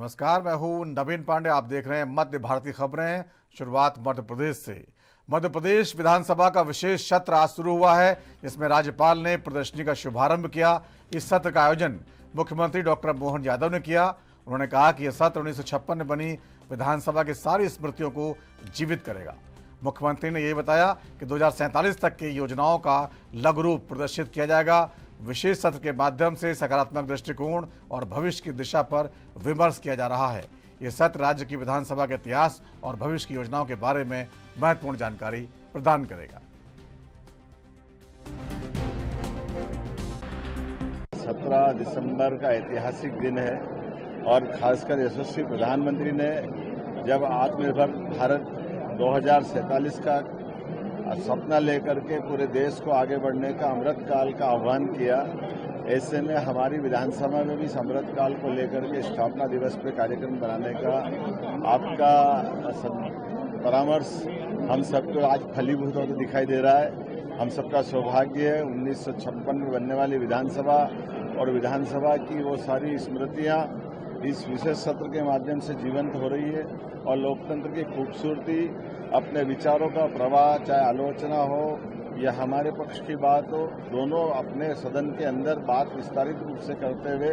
नमस्कार, मैं हूं नवीन पांडे। आप देख रहे हैं मध्य भारतीय खबरें। शुरुआत मध्य प्रदेश से। मध्य प्रदेश विधानसभा का विशेष सत्र आज शुरू हुआ है। इसमें राज्यपाल ने प्रदर्शनी का शुभारंभ किया। इस सत्र का आयोजन मुख्यमंत्री डॉक्टर मोहन यादव ने किया। उन्होंने कहा कि यह सत्र 1956 में बनी विधानसभा की सारी स्मृतियों को जीवित करेगा। मुख्यमंत्री ने यह बताया कि 2047 तक की योजनाओं का लघु रूप प्रदर्शित किया जाएगा। विशेष सत्र के माध्यम से सकारात्मक दृष्टिकोण और भविष्य की दिशा पर विमर्श किया जा रहा है। यह सत्र राज्य की विधानसभा के इतिहास और भविष्य की योजनाओं के बारे में महत्वपूर्ण जानकारी प्रदान करेगा। 17 दिसंबर का ऐतिहासिक दिन है और खासकर यशस्वी प्रधानमंत्री ने जब आत्मनिर्भर भारत 2047 का सपना लेकर के पूरे देश को आगे बढ़ने का अमृत काल का आह्वान किया, ऐसे में हमारी विधानसभा में भी इस अमृत काल को लेकर के स्थापना दिवस पे कार्यक्रम बनाने का आपका परामर्श हम सबको आज फलीभूत होकर दिखाई दे रहा है। हम सबका सौभाग्य है 1956 में बनने वाली विधानसभा और विधानसभा की वो सारी स्मृतियाँ इस विशेष सत्र के माध्यम से जीवंत हो रही है और लोकतंत्र की खूबसूरती, अपने विचारों का प्रवाह, चाहे आलोचना हो या हमारे पक्ष की बात हो, दोनों अपने सदन के अंदर बात विस्तारित रूप से करते हुए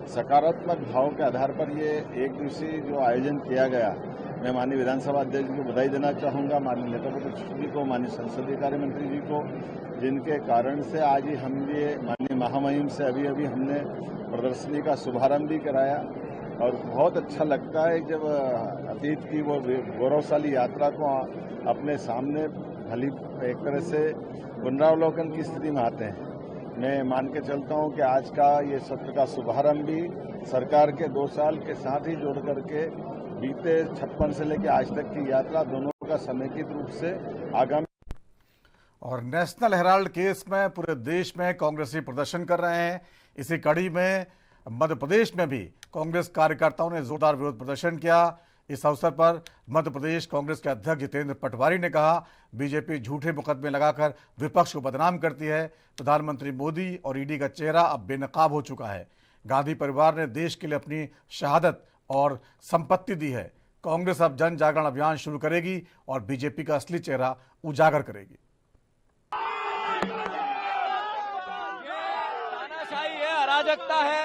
सकारात्मक भाव के आधार पर ये एक दिवसीय जो आयोजन किया गया, मैं माननीय विधानसभा अध्यक्ष जी को बधाई देना चाहूँगा, माननीय नेता प्रतिपक्ष जी को, माननीय संसदीय कार्य मंत्री जी को, जिनके कारण से आज ही हम ये माननीय महामहिम से अभी हमने प्रदर्शनी का शुभारंभ भी कराया। और बहुत अच्छा लगता है जब अतीत की वो गौरवशाली यात्रा को अपने सामने भली एक तरह से पुनरावलोकन की स्थिति में आते हैं। मैं मान के चलता हूं कि आज का ये सत्र का शुभारंभ भी सरकार के 2 साल के साथ ही जोड़ करके बीते 56 से लेकर आज तक की यात्रा दोनों का समेकित रूप से आगामी। और नेशनल हेराल्ड केस में पूरे देश में कांग्रेसी प्रदर्शन कर रहे हैं। इसी कड़ी में मध्य प्रदेश में भी कांग्रेस कार्यकर्ताओं ने जोरदार विरोध प्रदर्शन किया। इस अवसर पर मध्य प्रदेश कांग्रेस के अध्यक्ष जितेंद्र पटवारी ने कहा, बीजेपी झूठे मुकदमे लगाकर विपक्ष को बदनाम करती है। प्रधानमंत्री मोदी और ईडी का चेहरा अब बेनकाब हो चुका है। गांधी परिवार ने देश के लिए अपनी शहादत और संपत्ति दी है। कांग्रेस अब जन जागरण अभियान शुरू करेगी और बीजेपी का असली चेहरा उजागर करेगी। अराजकता है,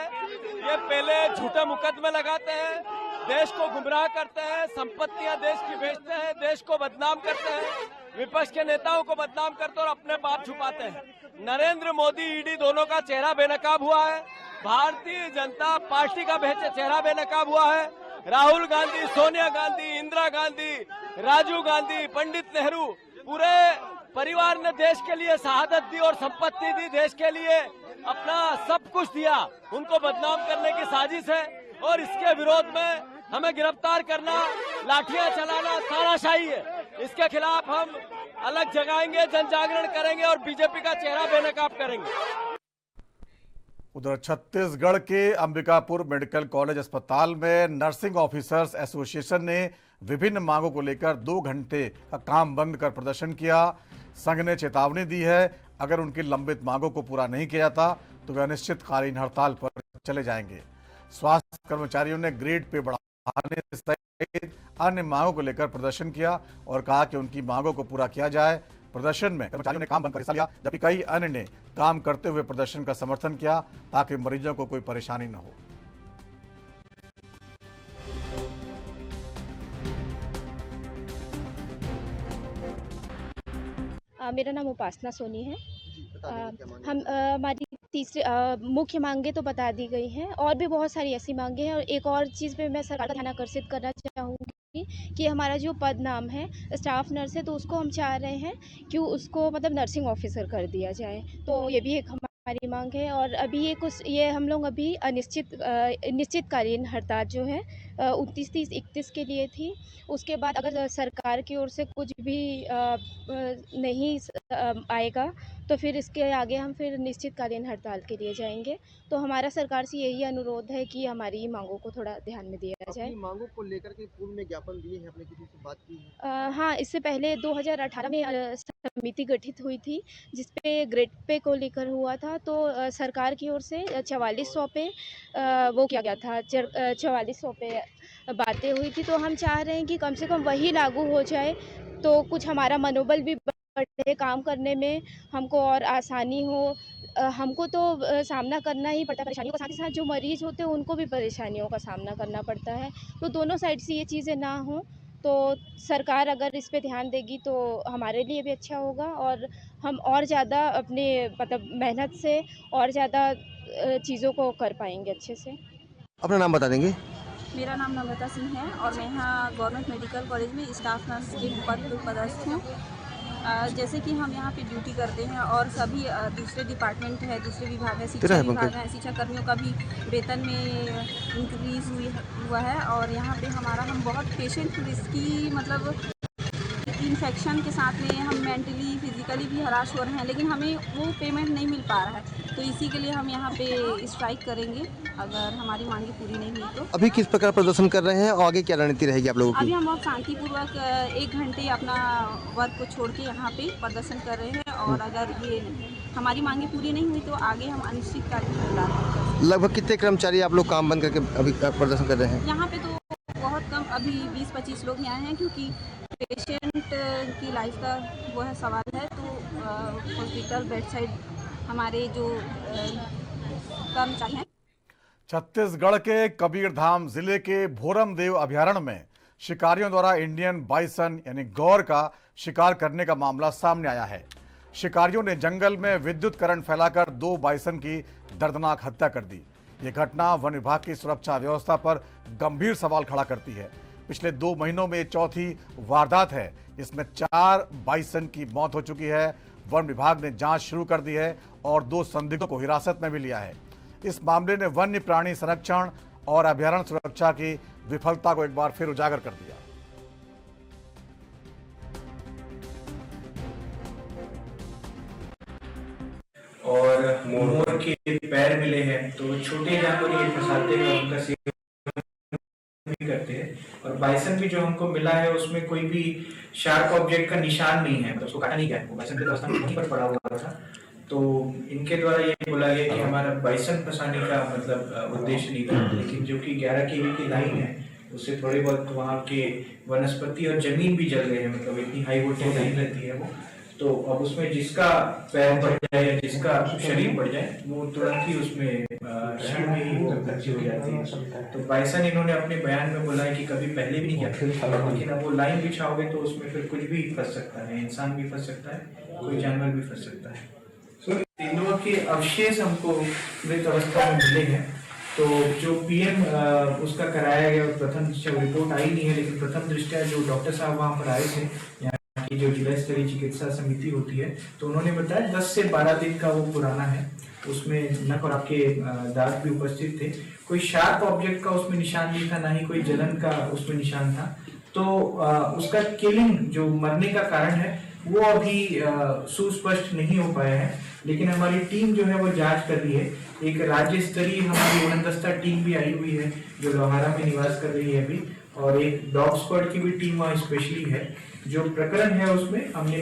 ये पहले झूठे मुकदमे लगाते हैं, देश को गुमराह करते हैं, संपत्तियां देश की बेचते हैं, देश को बदनाम करते हैं, विपक्ष के नेताओं को बदनाम करते हैं और अपने पाप छुपाते हैं। नरेंद्र मोदी, ईडी दोनों का चेहरा बेनकाब हुआ है। भारतीय जनता पार्टी का चेहरा बेनकाब हुआ है। राहुल गांधी, सोनिया गांधी, इंदिरा गांधी, राजीव गांधी, पंडित नेहरू, पूरे परिवार ने देश के लिए शहादत दी और संपत्ति दी, देश के लिए अपना सब कुछ दिया। उनको बदनाम करने की साजिश है और इसके विरोध में हमें गिरफ्तार करना, लाठियां चलाना तानाशाही है। इसके खिलाफ हम अलग जगाएंगे, जन जागरण करेंगे और बीजेपी का चेहरा बेनकाब करेंगे। उधर छत्तीसगढ़ के अंबिकापुर मेडिकल कॉलेज अस्पताल में नर्सिंग ऑफिसर्स एसोसिएशन ने विभिन्न मांगों को लेकर 2 घंटे का काम बंद कर प्रदर्शन किया। संघ ने चेतावनी दी है, अगर उनकी लंबित मांगों को पूरा नहीं किया जाता तो वे अनिश्चितकालीन हड़ताल पर चले जाएंगे। स्वास्थ्य कर्मचारियों ने ग्रेड पे बढ़ाने सहित अन्य मांगों को लेकर प्रदर्शन किया और कहा कि उनकी मांगों को पूरा किया जाए। प्रदर्शन में कर्मचारियों ने काम बंद कर हिस्सा लिया, जबकि कई अन्य ने काम करते हुए प्रदर्शन का समर्थन किया ताकि मरीजों को कोई परेशानी न हो। मेरा नाम उपासना सोनी है। हम हमारी तीसरी मुख्य मांगे तो बता दी गई हैं और भी बहुत सारी ऐसी मांगे हैं। और एक और चीज़ पे मैं सरकार का ध्यान आकर्षित करना चाहूँगी कि हमारा जो पद नाम है स्टाफ नर्स है, तो उसको हम चाह रहे हैं कि उसको मतलब नर्सिंग ऑफिसर कर दिया जाए। तो ये भी एक हमारी मांग है। और अभी ये हम लोग अभी निश्चितकालीन हड़ताल जो है 29, 30, 31 के लिए थी। उसके बाद अगर सरकार की ओर से कुछ भी नहीं आएगा तो फिर इसके आगे हम फिर निश्चितकालीन हड़ताल के लिए जाएंगे। तो हमारा सरकार से यही अनुरोध है कि हमारी मांगों को थोड़ा ध्यान में दिया जाए। मांगों को लेकर के पूर्व में ज्ञापन दिए हैं, आपने किसी से बात की है? हाँ, इससे पहले 2018 में समिति गठित हुई थी जिसपे ग्रेड पे को लेकर हुआ था। तो सरकार की ओर से 4400 पे वो किया गया था, 4400 पे बातें हुई थी, तो हम चाह रहे हैं कि कम से कम वही लागू हो जाए, तो कुछ हमारा मनोबल भी बढ़े, काम करने में हमको और आसानी हो। हमको तो सामना करना ही पड़ता है परेशानियों का, साथ ही साथ जो मरीज़ होते हैं उनको भी परेशानियों का सामना करना पड़ता है। तो दोनों साइड से ये चीज़ें ना हों, तो सरकार अगर इस पे ध्यान देगी तो हमारे लिए भी अच्छा होगा, और हम और ज़्यादा अपने मतलब मेहनत से और ज़्यादा चीज़ों को कर पाएँगे अच्छे से। अपना नाम बता देंगे? मेरा नाम नम्रता सिंह है और मैं यहाँ गवर्नमेंट मेडिकल कॉलेज में स्टाफ नर्स के पद पर पदस्थ हूँ। जैसे कि हम यहाँ पे ड्यूटी करते हैं और सभी दूसरे डिपार्टमेंट है, दूसरे विभाग है, शिक्षा विभाग है, शिक्षा कर्मियों का भी वेतन में इंक्रीज़ हुआ है। और यहाँ पे हम बहुत पेशेंट की मतलब इन्फेक्शन के साथ में हम मेंटली फिजिकली भी हराश हो रहे हैं, लेकिन हमें वो पेमेंट नहीं मिल पा रहा है। तो इसी के लिए हम यहाँ पे स्ट्राइक करेंगे अगर हमारी मांगे पूरी नहीं हुई तो। अभी किस प्रकार प्रदर्शन कर रहे हैं और आगे क्या रणनीति रहेगी आप लोगों अभी की? हम बहुत शांतिपूर्वक 1 घंटे अपना वर्क को छोड़ के यहाँ पे प्रदर्शन कर रहे हैं, और अगर ये हमारी मांगे पूरी नहीं हुई तो आगे हम अनिश्चितकालीन हड़ताल करेंगे। लगभग कितने कर्मचारी आप लोग काम बंद करके अभी प्रदर्शन कर रहे हैं? यहाँ पे तो बहुत कम, अभी 20-25 लोग यहाँ हैं, क्योंकि पेशेंट की लाइफ का वो है सवाल है। तो हॉस्पिटल बेड साइड हमारे जो कर्मचारी हैं। छत्तीसगढ़ के कबीरधाम जिले के भोरमदेव अभयारण्य में शिकारियों द्वारा इंडियन बाइसन यानी गौर का शिकार करने का मामला सामने आया है। शिकारियों ने जंगल में विद्युत करंट फैलाकर 2 बाइसन की दर्दनाक हत्या कर दी। ये घटना वन विभाग की सुरक्षा व्यवस्था पर गंभीर सवाल खड़ा करती है। पिछले 2 महीनों में चौथी वारदात है। इसमें 4 बाइसन की मौत हो चुकी है। वन विभाग ने जांच शुरू कर दी है और 2 संदिग्धों को हिरासत में भी लिया है। इस मामले ने वन्य प्राणी संरक्षण और अभयारण्य सुरक्षा की विफलता को एक बार फिर उजागर कर दिया। और मोर के पैर मिले हैं, तो छोटे जानवर ये फंसाते हैं, उनका सेवन भी करते हैं। और बाइसन भी जो हमको मिला है उसमें कोई भी शार्प ऑब्जेक्ट का निशान नहीं है, मतलब उसको काटा नहीं गया, वो बाइसन के रास्ता में वहीं पर पड़ा हुआ था। तो इनके द्वारा ये बोला गया कि हमारा बाइसन फंसाने का मतलब उद्देश्य नहीं था, लेकिन जो कि 11 kV की लाइन है उससे थोड़ी बहुत वहाँ के वनस्पति और जमीन भी जल गए हैं, मतलब इतनी हाई वोल्टेज लाइन रहती है वो। तो अब उसमें जिसका पैर बढ़ जाए या जिसका शरीर बढ़ जाए वो तुरंत ही उसमें क्षण में ही मृत्यु हो जाती है। तो बाइसन इन्होंने अपने बयान में बोला है कि कभी पहले भी नहीं किया, लेकिन अब वो लाइन बिछाओगे तो उसमें फिर कुछ भी फंस सकता है, इंसान भी फंस सकता है, कोई जानवर भी फंस सकता है। तीनों के अवशेष हमको मृत अवस्था में मिले हैं। तो जो पीएम उसका कराया गया प्रथम दृष्टया रिपोर्ट आई नहीं है, लेकिन प्रथम दृष्टया जो डॉक्टर साहब वहाँ पर आए थे, यहाँ की जो जिला स्तरीय चिकित्सा समिति होती है, तो उन्होंने बताया 10 से 12 दिन का वो पुराना है। उसमें नक और आपके दांत भी उपस्थित थे। कोई शार्प ऑब्जेक्ट का उसमें निशान नहीं था, ना ही कोई जलन का उसमें निशान था। तो उसका किलिंग जो मरने का कारण है वो अभी सुस्पष्ट नहीं हो पाया है, लेकिन हमारी टीम जो है वो जांच कर रही है। एक राज्य स्तरीय हमारी उड़नदस्ता टीम भी आई हुई है जो लोहारा में निवास कर रही है अभी, और एक डॉग स्क्वाड की भी टीम वहाँ स्पेशली है। जो प्रकरण है उसमें हमने